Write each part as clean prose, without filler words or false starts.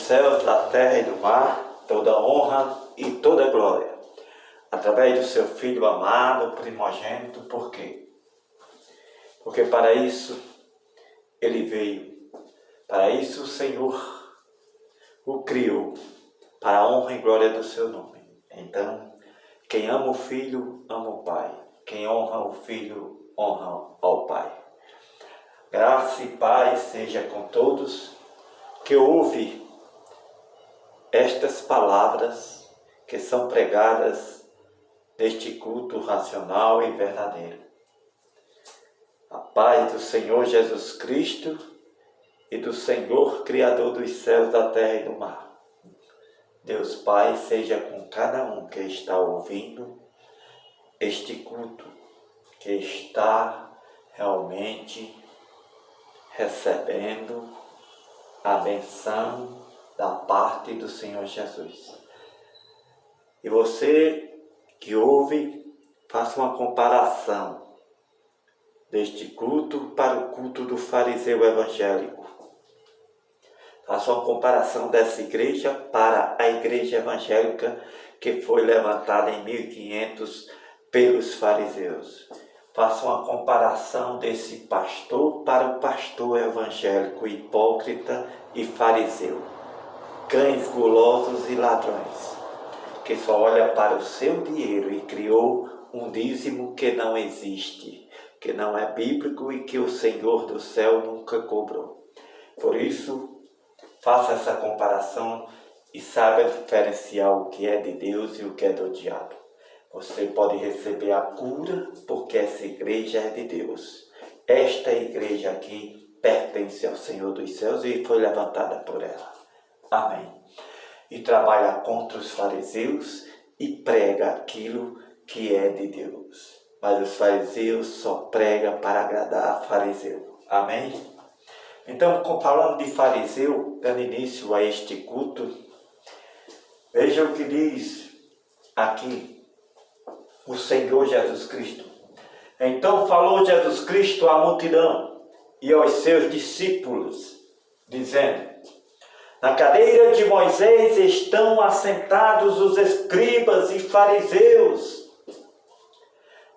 céus, da terra e do mar, toda honra e toda glória, através do seu Filho amado, primogênito. Por quê? Porque para isso ele veio, para isso o Senhor o criou, para a honra e glória do seu nome. Então, quem ama o Filho, ama o Pai. Quem honra o Filho, honra ao Pai. Graça e paz seja com todos que ouvem estas palavras que são pregadas neste culto racional e verdadeiro. A paz do Senhor Jesus Cristo e do Senhor Criador dos céus, da terra e do mar. Deus Pai seja com cada um que está ouvindo este culto, que está realmente recebendo a benção da parte do Senhor Jesus. E você que ouve, faça uma comparação deste culto para o culto do fariseu evangélico. Faça uma comparação dessa igreja para a igreja evangélica que foi levantada em 1500 pelos fariseus. Faça uma comparação desse pastor para o pastor evangélico hipócrita e fariseu. Cães gulosos e ladrões, que só olha para o seu dinheiro e criou um dízimo que não existe, que não é bíblico e que o Senhor do céu nunca cobrou. Por isso, faça essa comparação e saiba diferenciar o que é de Deus e o que é do diabo. Você pode receber a cura porque essa igreja é de Deus. Esta igreja aqui pertence ao Senhor dos céus e foi levantada por ela. Amém. E trabalha contra os fariseus e prega aquilo que é de Deus. Mas os fariseus só pregam para agradar a fariseu. Amém? Então, falando de fariseu, dando início a este culto, veja o que diz aqui o Senhor Jesus Cristo. Então falou Jesus Cristo à multidão e aos seus discípulos, dizendo: na cadeira de Moisés estão assentados os escribas e fariseus.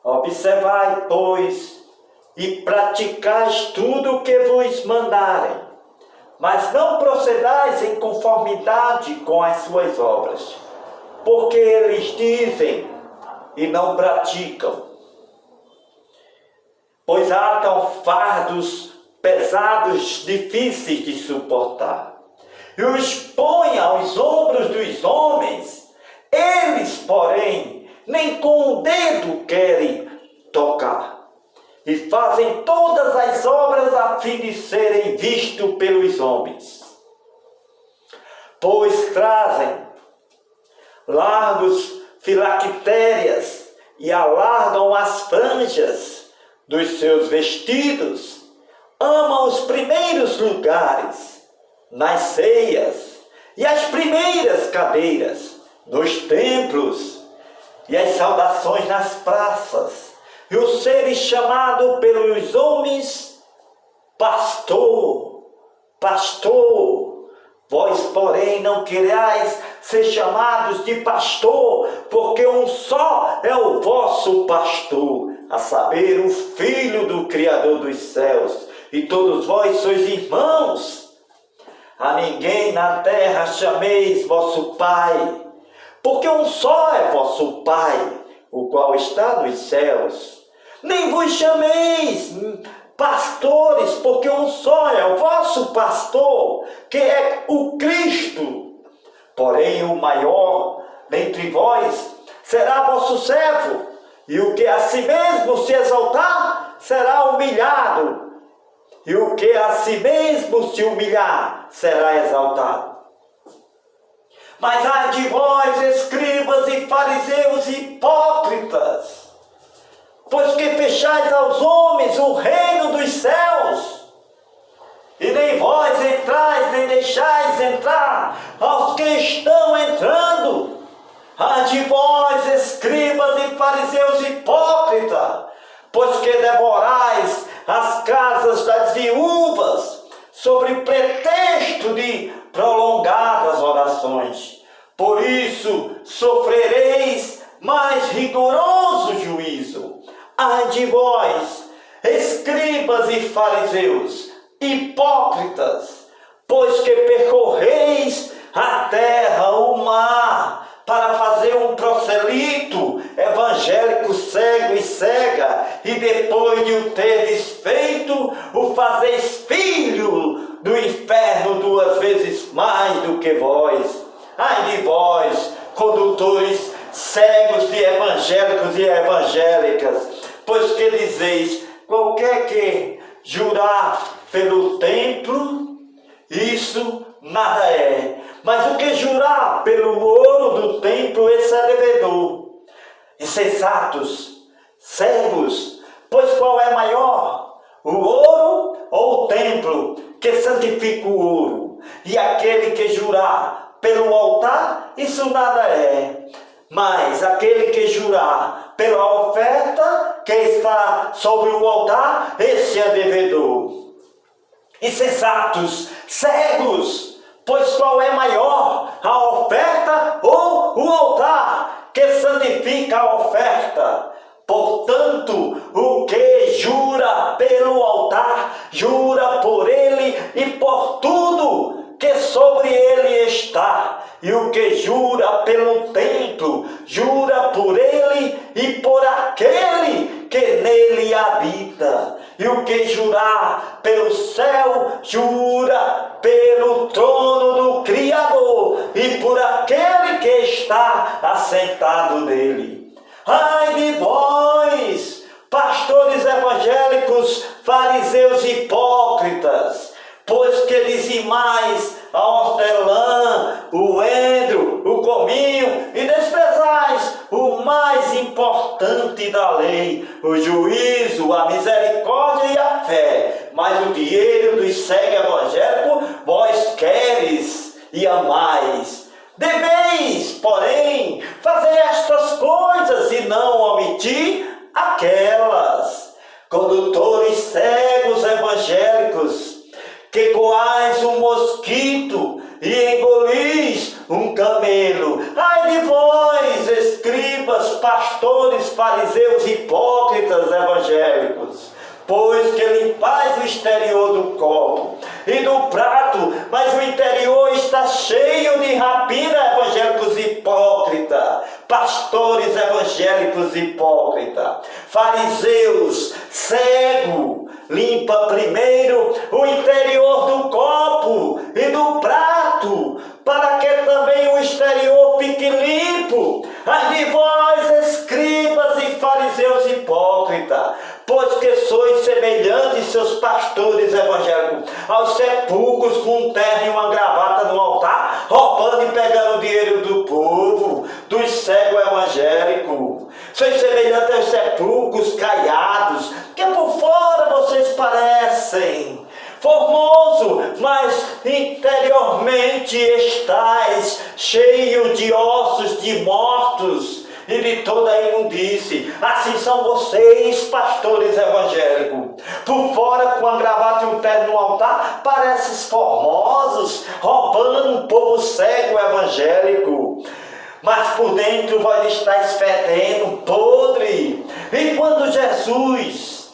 Observai, pois, e praticais tudo o que vos mandarem, mas não procedais em conformidade com as suas obras, porque eles dizem e não praticam, pois atam fardos pesados, difíceis de suportar, e os põem aos ombros dos homens. Eles, porém, nem com o dedo querem tocar, e fazem todas as obras a fim de serem vistos pelos homens. Pois trazem largos filactérias e alargam as franjas dos seus vestidos, amam os primeiros lugares nas ceias e as primeiras cadeiras nos templos e as saudações nas praças, e o ser chamado pelos homens pastor, pastor. Vós, porém, não querais ser chamados de pastor, porque um só é o vosso pastor, a saber, o Filho do Criador dos céus, e todos vós sois irmãos. A ninguém na terra chameis vosso Pai, porque um só é vosso Pai, o qual está nos céus. Nem vos chameis pastores, porque um só é o vosso pastor, que é o Cristo. Porém, o maior dentre vós será vosso servo, e o que a si mesmo se exaltar será humilhado, e o que a si mesmo se humilhar será exaltado. Mas ai de vós, escribas e fariseus hipócritas, pois que fechais aos homens o reino dos céus, e nem vós entrais, nem deixais entrar aos que estão entrando. Ai de vós, escribas e fariseus hipócritas, pois que devorais as casas das viúvas, sobre pretexto de prolongar Por isso sofrereis mais rigoroso juízo. Ai de vós, escribas e fariseus, hipócritas, pois que percorreis a terra, o mar, para fazer um proselito evangélico cego e cega, e depois de o teres feito, o fazeis filho do inferno 2 vezes mais do que vós. Ai de vós, condutores cegos de evangélicos e evangélicas, pois que dizeis, qualquer que jurar pelo templo, isso nada é. Mas o que jurar pelo ouro do templo, esse é devedor. Insensatos, cegos, pois qual é maior? O ouro ou o templo que santifica o ouro? E aquele que jurar pelo altar, isso nada é. Mas aquele que jurar pela oferta que está sobre o altar, esse é devedor. Insensatos, cegos, pois qual é maior, a oferta ou o altar que santifica a oferta? Portanto, o que jura pelo altar, jura por ele e por tudo que sobre ele está. E o que jura pelo templo, jura por ele e por aquele que nele habita. E o que jurar pelo céu, jura pelo trono do Criador e por aquele que está assentado nele. Ai de vós, pastores evangélicos, fariseus hipócritas, pois que dizimais a hortelã, o endro, o cominho, e desprezais o mais importante da lei, o juízo, a misericórdia e a fé. Mas o dinheiro dos cegos evangélicos vós queres e amais. Deveis, porém, fazer estas coisas e não omitir aquelas. Condutores cegos evangélicos, que coais um mosquito e engolis um camelo. Ai de vós, escribas, pastores, fariseus, hipócritas evangélicos, pois que limpais o exterior do copo e do prato, mas o interior está cheio de rapina, evangélicos hipócritas, pastores evangélicos hipócritas, fariseus, cego, limpa primeiro o interior do copo e do prato, para que também o exterior fique limpo. Ai de vós, escribas e fariseus hipócritas, pois que sois semelhantes, seus pastores evangélicos, aos sepulcros com um terno e uma gravata no altar, roubando e pegando o dinheiro do povo, dos cegos evangélicos. Sois semelhantes aos sepulcros caiados, que por fora vocês parecem formoso, mas interiormente estáis cheio de ossos de mortos e de toda a imundície. Assim são vocês, pastores evangélicos. Por fora, com a gravata e um terno no altar, pareces formosos, roubando um povo cego evangélico. Mas por dentro vós estáis fedendo, podre. E quando Jesus,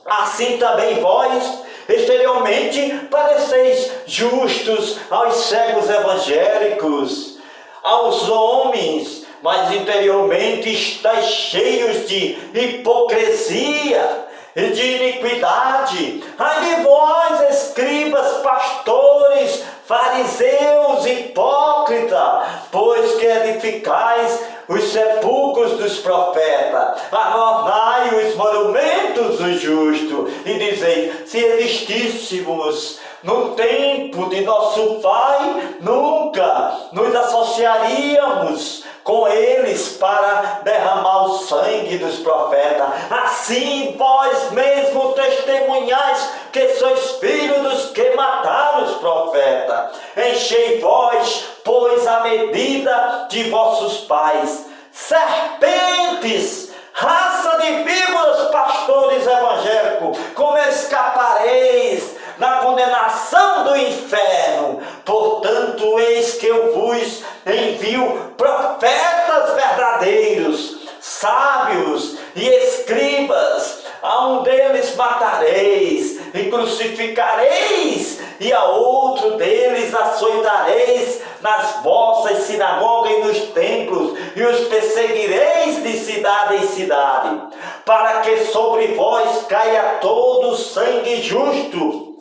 assim também vós, exteriormente pareceis justos aos cegos evangélicos, aos homens, mas interiormente estáis cheios de hipocrisia e de iniquidade. Ai de vós, escribas, pastores, fariseus, hipócritas, pois que edificais os sepulcros dos profetas, adornai os monumentos do justo, e dizeis, se existíssemos no tempo de nosso Pai, nunca nos associaríamos com eles para derramar o sangue dos profetas. Assim vós mesmo testemunhais que sois filhos dos que mataram os profetas. Enchei vós, pois, a medida de vossos pais. Serpentes, raça de víboras, pastores evangélicos, como escapareis da condenação do inferno? Portanto, eis que eu vos envio profetas verdadeiros, sábios e escribas. A um deles matareis e crucificareis, e a outro deles açoitareis nas vossas sinagogas e nos templos, e os perseguireis de cidade em cidade, para que sobre vós caia todo o sangue justo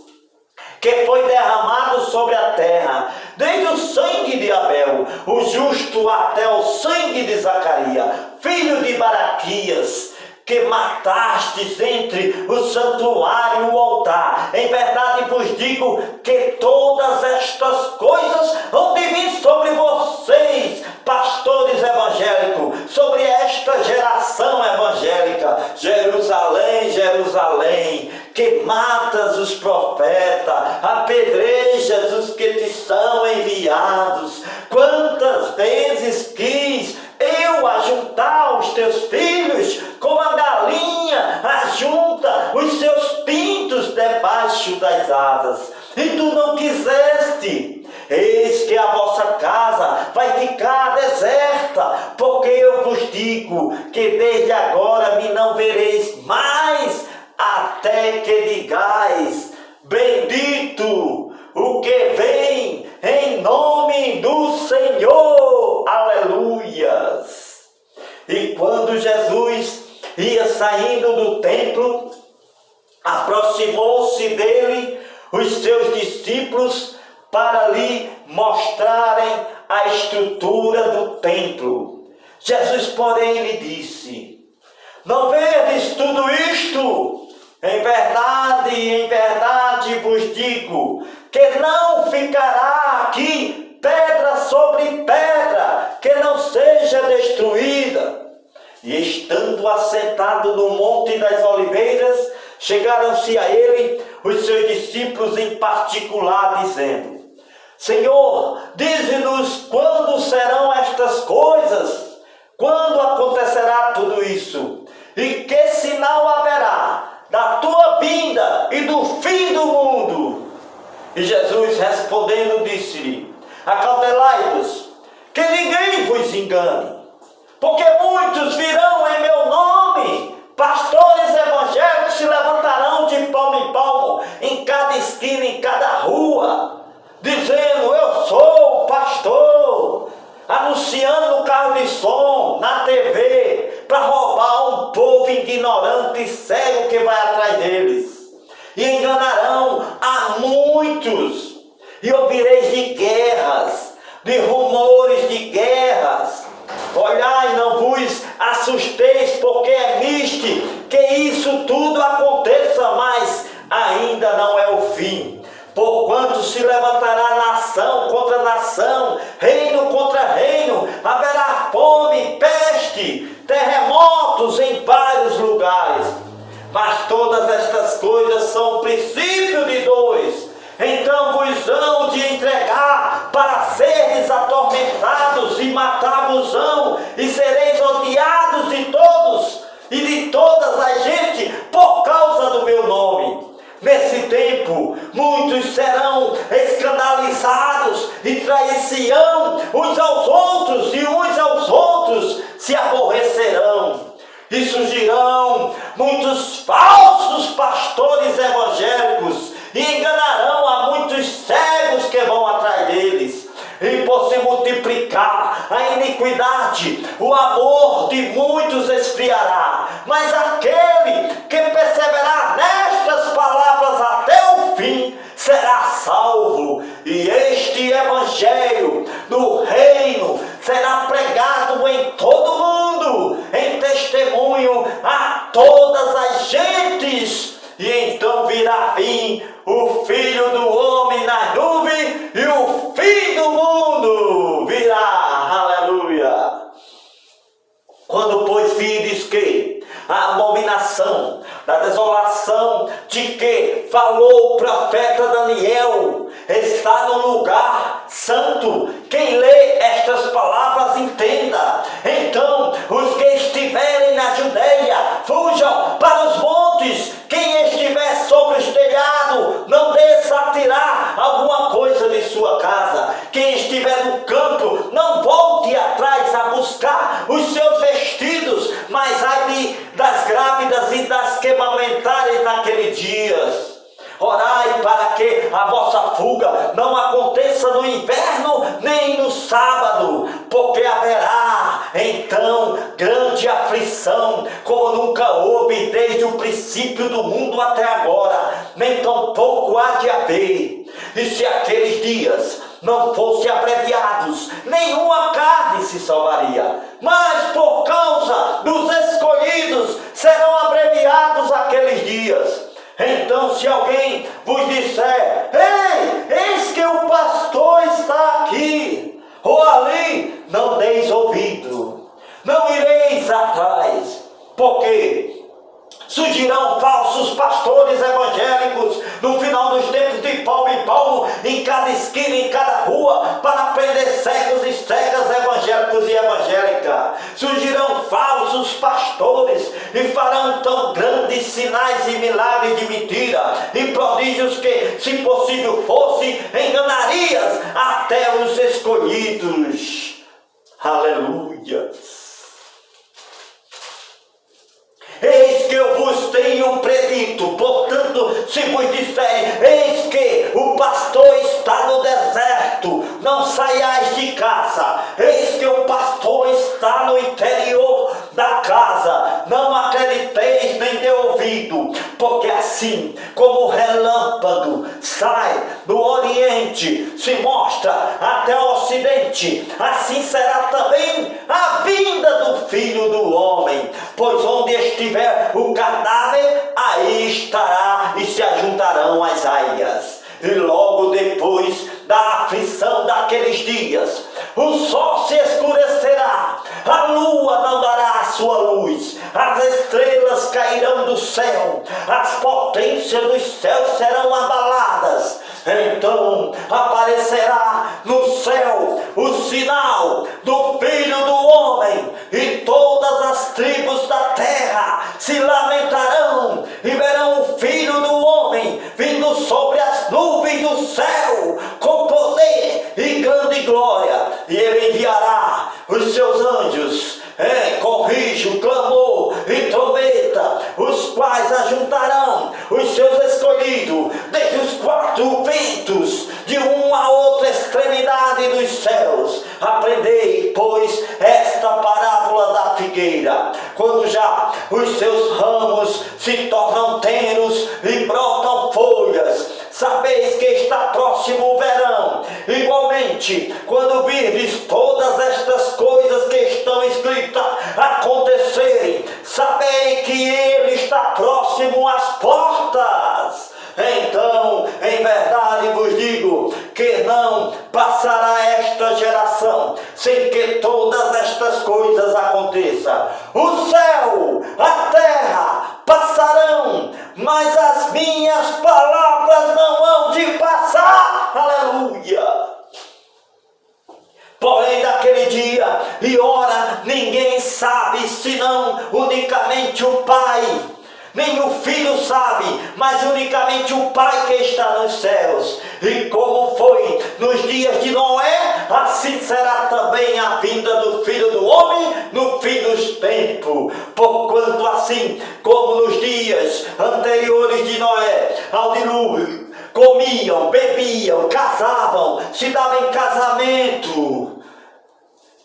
que foi derramado sobre a terra, desde o sangue de Abel, o justo, até o sangue de Zacarias, filho de Baraquias, que matastes entre o santuário e o altar. Em verdade vos digo que todas estas coisas hão de vir sobre vocês, pastores evangélicos, sobre esta geração evangélica. Jerusalém, Jerusalém, que matas os profetas, apedrejas os que te são enviados. Quantas vezes quis eu ajuntar os teus filhos, como a galinha ajunta os seus pintos debaixo das asas, e tu não quiseste. Eis que a vossa casa vai ficar deserta, porque eu vos digo que desde agora me não vereis mais, até que digais: bendito o que vem em nome do Senhor. Aleluias! E quando Jesus ia saindo do templo, aproximou-se dele os seus discípulos para lhe mostrarem a estrutura do templo. Jesus, porém, lhe disse: não vedes tudo isto? Em verdade vos digo que não ficará aqui pedra sobre pedra que não seja destruída. E estando assentado no Monte das Oliveiras, chegaram-se a ele os seus discípulos em particular, dizendo: Senhor, dize-nos quando serão estas coisas? Quando acontecerá tudo isso? E que sinal haverá da tua vinda e do fim do mundo? E Jesus respondendo disse-lhe: acautelai-vos, que ninguém vos engane, porque muitos virão em meu nome, pastores evangélicos se levantarão de palmo em palmo, em cada esquina, em cada rua, dizendo: eu sou o pastor, anunciando no carro de som, na TV, para roubar um povo ignorante e cego que vai atrás deles. E enganarão a muitos, e ouvireis de guerras, de rumores de guerras. Olhai, não vos assusteis, porque é miste que isso tudo aconteça, mas ainda não é o fim. Porquanto se levantará nação contra nação, reino contra reino, haverá fome, peste, terremotos em vários lugares. Mas todas estas coisas são o princípio de dores. Então vos hão de entregar para seres atormentados, e matar-vos-ão, e sereis odiados de todos e de todas as gente por causa do meu nome. Nesse tempo, muitos serão escandalizados e trair-se-ão uns aos outros, e uns aos outros se aborrecerão. E surgirão muitos falsos pastores evangélicos, e enganarão a muitos cegos que vão atrás deles. E por se multiplicar a iniquidade, o amor de muitos esfriará. Mas aquele que perseverar nestas palavras até o fim será salvo. E este evangelho do reino será pregado em todo o mundo, em testemunho a todas as gentes. E então virá fim o Filho do Homem nas nuvens, e o fim do mundo virá. Aleluia! Quando, pois, vides que a abominação da desolação de que falou o profeta Daniel está no lugar santo, quem lê estas palavras entenda. Então os que estiverem na Judeia fujam para os montes. Quem estiver sobre os telhados não desça a tirar alguma coisa de sua casa. Quem estiver no campo não fuga não aconteça no inverno nem no sábado, porque haverá então grande aflição, como nunca houve desde o princípio do mundo até agora, nem tampouco há de haver. E se aqueles dias não fossem abreviados, nenhuma carne se salvaria, mas por causa dos escolhidos serão abreviados aqueles dias. Então, se alguém vos disser: ei, eis que o pastor está aqui ou ali, não deis ouvido, não ireis atrás, porque surgirão falsos pastores evangélicos no final dos tempos de Paulo e Paulo, em cada esquina, em cada rua, para prender cegos e cegas, evangélicos e evangélicas. Surgirão falsos pastores e farão tão grandes sinais e milagres de mentira e prodígios que, se possível fosse, enganarias até os escolhidos. Aleluia! Eis que eu vos tenho predito, portanto, se vos disserem: eis que o pastor está no deserto, não saiais de casa. Eis que o pastor está no interior da casa, não acrediteis nem dê ouvido, porque assim como o relâmpago sai do oriente, se mostra até o ocidente, assim será também a vinda do Filho do Homem. Pois onde estiver o cadáver, aí estará e se ajuntarão as aias. E logo depois da aflição daqueles dias, o sol se escurecerá, a lua não dará a sua luz, as estrelas cairão do céu, as potências dos céus serão abaladas. Então aparecerá no céu o sinal do Filho do Homem, e todas as tribos da terra se lamentarão e verão o Filho do Homem vindo sobre as nuvens do céu com poder e grande glória, e ele enviará os seus anjos com rijo, clamor e trombeta, os quais ajuntarão os seus escolhidos desde os quatro ventos, de uma a outra extremidade dos céus. Aprendei, pois, esta parábola da figueira: quando já os seus ramos se tornam tenros e brotam folhas, sabeis que está próximo o verão. Igualmente, quando virdes todas estas coisas que estão escritas acontecerem, sabei que ele está próximo às portas. Então, em verdade vos digo que não passará esta geração sem que todas estas coisas aconteçam. O céu, a terra passarão, mas as minhas palavras não hão de passar. Aleluia! Porém, daquele dia e hora ninguém sabe, senão unicamente o Pai. Nem o Filho sabe, mas unicamente o Pai que está nos céus. E como foi nos dias de Noé, assim será também a vinda do Filho do Homem no fim dos tempos. Porquanto assim como nos dias anteriores de Noé ao dilúvio, comiam, bebiam, casavam, se davam em casamento,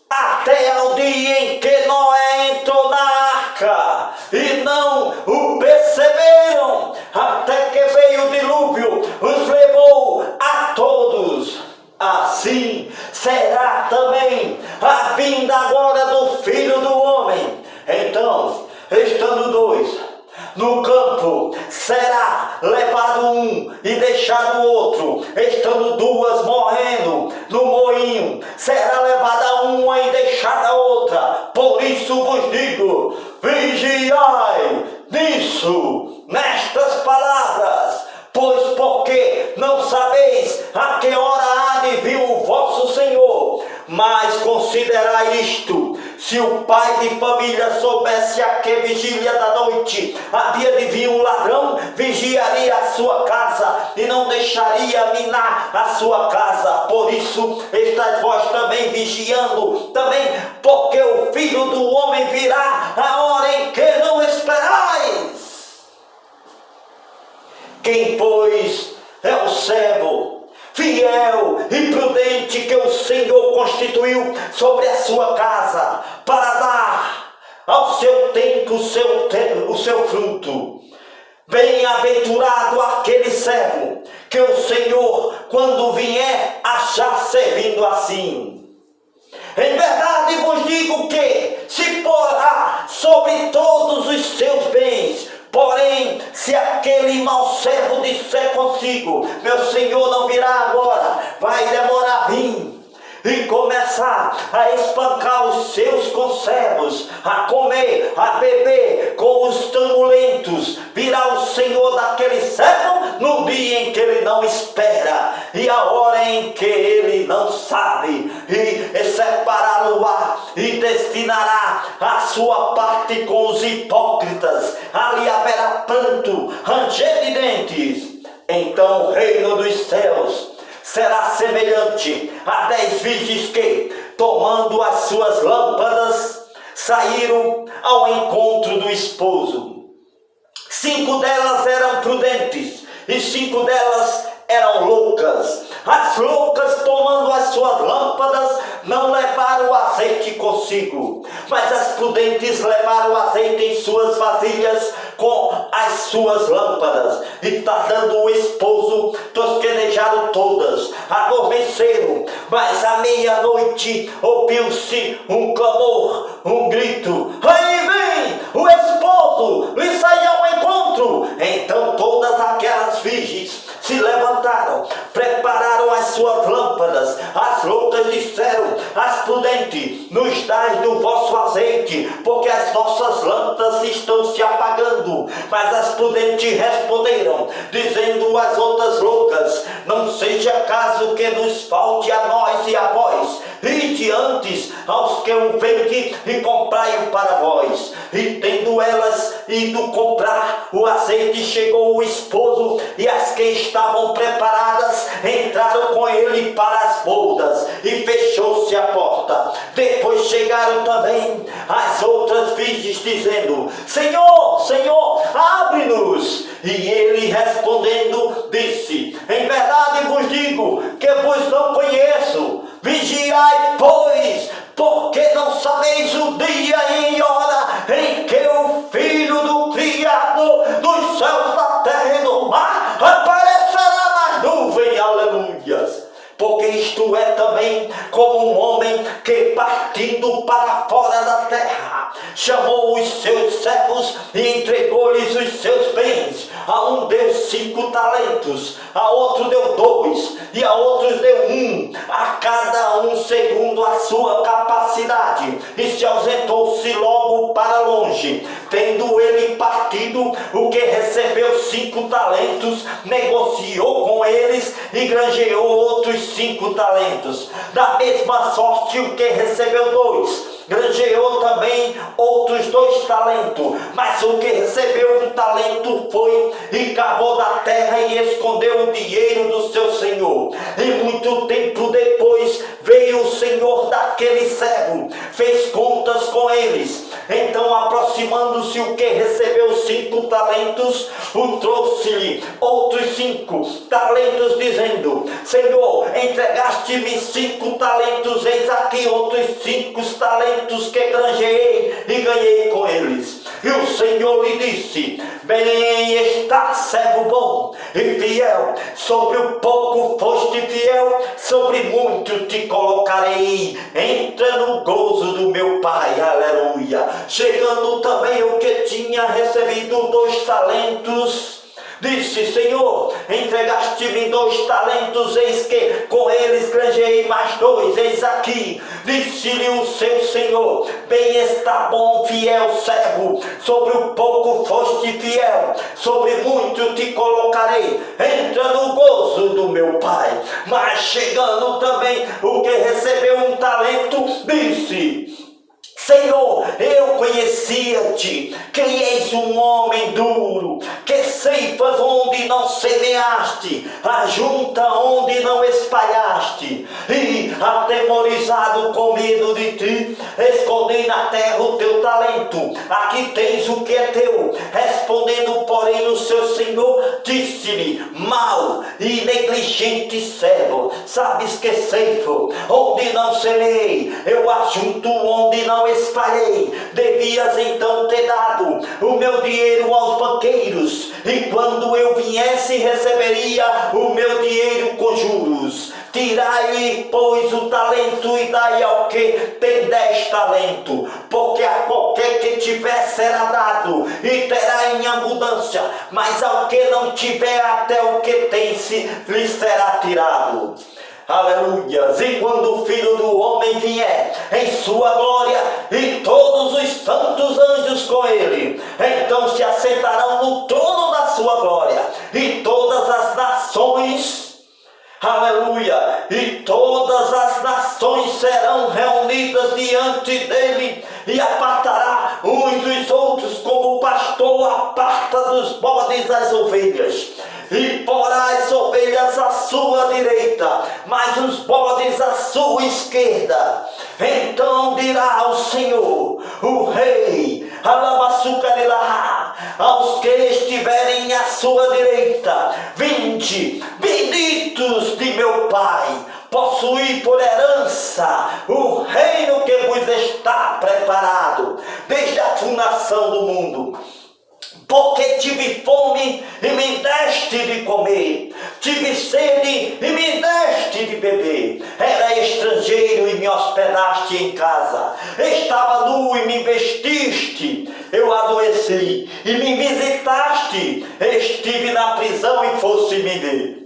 até ao dia em que Noé entrou na arca, e não o perceberam, até que veio o dilúvio, os levou a todos. Assim será também a vinda agora do Filho do Homem. Então, estando dois no campo, será levado um e deixado o outro. Estando duas morrendo no moinho, será levada uma e deixada a outra. Por isso vos digo: vigiai nisso, nestas palavras, pois porque não sabeis a que hora há de vir o vosso Senhor. Mas considerai isto: se o pai de família soubesse a que vigília da noite havia de vir um ladrão, vigiaria a sua casa e não deixaria minar a sua casa. Por isso estáis vós também vigiando, também porque o Filho do Homem virá a hora em que não esperais. Quem, pois, é o servo fiel e prudente que o Senhor constituiu sobre a sua casa, para dar ao seu tempo o seu fruto. Bem-aventurado aquele servo que o Senhor, quando vier, achar servindo assim. Em verdade vos digo que se porá sobre todos os seus bens. Porém, se aquele mau servo disser consigo, meu Senhor não virá agora, vai demorar a vir, e começar a espancar os seus conservos, a comer, a beber com os tamulentos, virá o Senhor daquele servo no dia em que ele não espera, e a hora em que ele não sabe, e separá-lo-á, e destinará a sua parte com os hipócritas. Ali haverá pranto, ranger de dentes. Então o reino dos céus será semelhante a 10 virgens que, tomando as suas lâmpadas, saíram ao encontro do esposo. 5 delas eram prudentes e 5 delas eram loucas. As loucas, tomando as suas lâmpadas, não levaram o azeite consigo, mas as prudentes levaram o azeite em suas vasilhas com as suas lâmpadas. E tardando o esposo, tosquenejaram todas, adormeceram. Mas à meia-noite ouviu-se um clamor, um grito: aí vem o esposo, lhe sai ao encontro. Então todas aquelas virgens se levantaram, prepararam as suas lâmpadas. As loucas disseram às prudentes: nos dai do vosso azeite, porque as nossas lâmpadas estão se apagando. Mas as prudentes responderam, dizendo às outras loucas: não seja caso que nos falte a nós e a vós. Ide antes aos que o vendem e comprai-o para vós. E tendo elas ido comprar o azeite, chegou o esposo, e as que estavam preparadas entraram com ele para as bodas, e fechou-se a porta. Depois chegaram também as outras virgens, dizendo: Senhor, Senhor, abre-nos. E ele respondendo disse: em verdade vos digo que vos não conheço. Vigiai, pois, porque não sabeis o dia e hora em que o Filho do Criador dos céus, da terra e do mar aparecerá nas nuvens. Aleluias. Porque isto é também como um homem que, partindo para fora da terra, chamou os seus servos e entregou-lhes os seus bens. A um deu 5 talentos, a outro deu 2, e a outros deu 1, a cada um segundo a sua capacidade. E se ausentou-se logo para longe. Tendo ele partido, o que recebeu 5 talentos, negociou com eles e granjeou outros 5 talentos. Da mesma sorte, o que recebeu 2, granjeou também outros 2 talentos. Mas o que recebeu 1 talento foi e cavou da terra e escondeu o dinheiro do seu senhor. E muito tempo depois veio o senhor daquele servo, fez contas com eles. Então, aproximando-se o que recebeu 5 talentos, o trouxe-lhe outros 5 talentos, dizendo: Senhor, entregaste-me 5 talentos, eis aqui outros 5 talentos que granjeei e ganhei com eles. E o Senhor lhe disse: bem está, servo bom e fiel, sobre o pouco foste fiel, sobre muito te colocarei, entra no gozo do meu Pai. Aleluia. Chegando também o que tinha recebido 2 talentos, disse: Senhor, entregaste-me 2 talentos, eis que com eles granjeei mais 2, eis aqui. Disse-lhe o seu senhor: bem está, bom, fiel servo, sobre o pouco foste fiel, sobre muito te colocarei, entra no gozo do meu Pai. Mas chegando também o que recebeu 1 talento, disse: Senhor, eu conhecia-te, que és um homem duro, que ceifas onde não semeaste, ajunta onde não espalhaste, e atemorizado com medo de ti, escondi na terra o teu talento, aqui tens o que é teu. Respondendo, porém, o seu senhor disse-lhe: mau e negligente servo, sabes que ceifo onde não semeei, eu ajunto onde não espalhei. Devias então ter dado o meu dinheiro aos banqueiros, e quando eu viesse receberia o meu dinheiro com juros. Tirai-lhe, pois, o talento e dai ao que tem 10 talentos, porque a qualquer que tiver será dado e terá em abundância, mas ao que não tiver, até o que tem lhe será tirado. Aleluia! E quando o Filho do Homem vier em sua glória e todos os santos anjos com ele, então se assentarão no trono da sua glória, e todas as nações, aleluia, e todas as nações serão reunidas diante dele, e apartará uns dos outros, como o pastor aparta dos bodes as ovelhas, e porá as ovelhas à sua direita, mas os bodes à sua esquerda. Então dirá o Senhor, o Rei, aos que estiverem à sua direita: vinde, benditos de meu Pai, possuí por herança o reino que vos está preparado desde a fundação do mundo. Porque tive fome e me deste de comer, tive sede e me deste de beber, era estrangeiro e me hospedaste em casa, estava nu e me vestiste, eu adoeci e me visitaste, estive na prisão e foste me ver.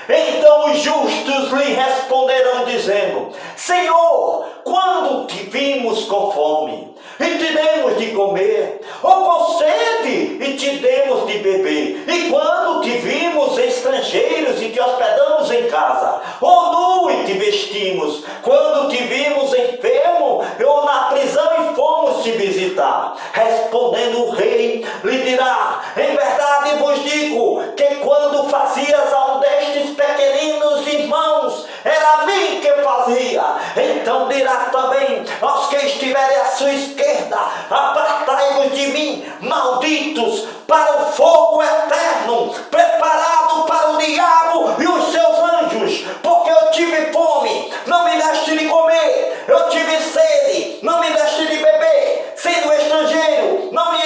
Então os justos lhe responderão dizendo: Senhor, quando te vimos com fome e te demos de comer, ou com sede e te demos de beber? E quando te vimos estrangeiros e te hospedamos em casa, ou nu e te vestimos? Quando te vimos enfermo ou na prisão e fomos te visitar? Respondendo o rei, lhe dirá: em verdade vos digo que quando fazias a um destes pequeninos irmãos, era a mim que fazia. Então dirá também aos que estiverem à sua esquerda: apartai-vos de mim, malditos, para o fogo eterno, preparado para o diabo e os seus anjos. Porque eu tive fome, não me deste de comer, eu tive sede, não me deste de beber, sendo estrangeiro, não me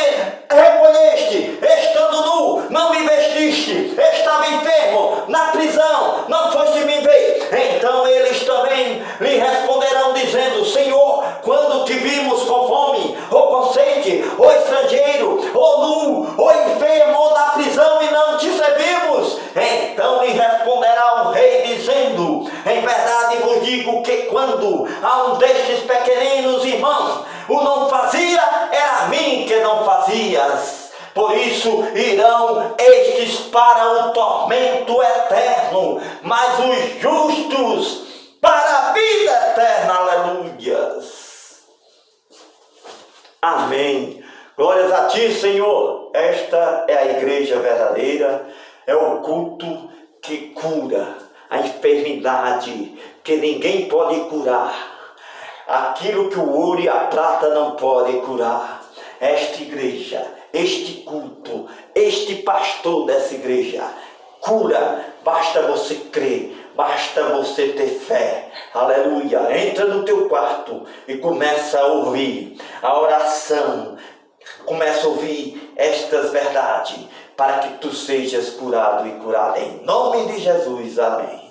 recolheste, estando nu, não me vestiste, estava enfermo, na prisão, não foste me ver. Então eles também lhe responderão dizendo: Senhor, quando te vimos com fome, ou com sede, ou estrangeiro, ou nu, ou enfermo, ou na prisão, e não te servimos? Então lhe responderá o rei dizendo: em verdade vos digo que quando a um destes pequeninos irmãos o não fazia, era a mim que não fazias. Por isso irão estes para o tormento eterno, mas os justos para a vida eterna. Aleluias. Amém. Glórias a ti, Senhor. Esta é a igreja verdadeira, é o culto que cura a enfermidade que ninguém pode curar. Aquilo que o ouro e a prata não podem curar. Esta igreja, este culto, este pastor dessa igreja cura. Basta você crer, basta você ter fé. Aleluia. Entra no teu quarto e começa a ouvir a oração. Começa a ouvir estas verdades para que tu sejas curado e curada. Em nome de Jesus. Amém.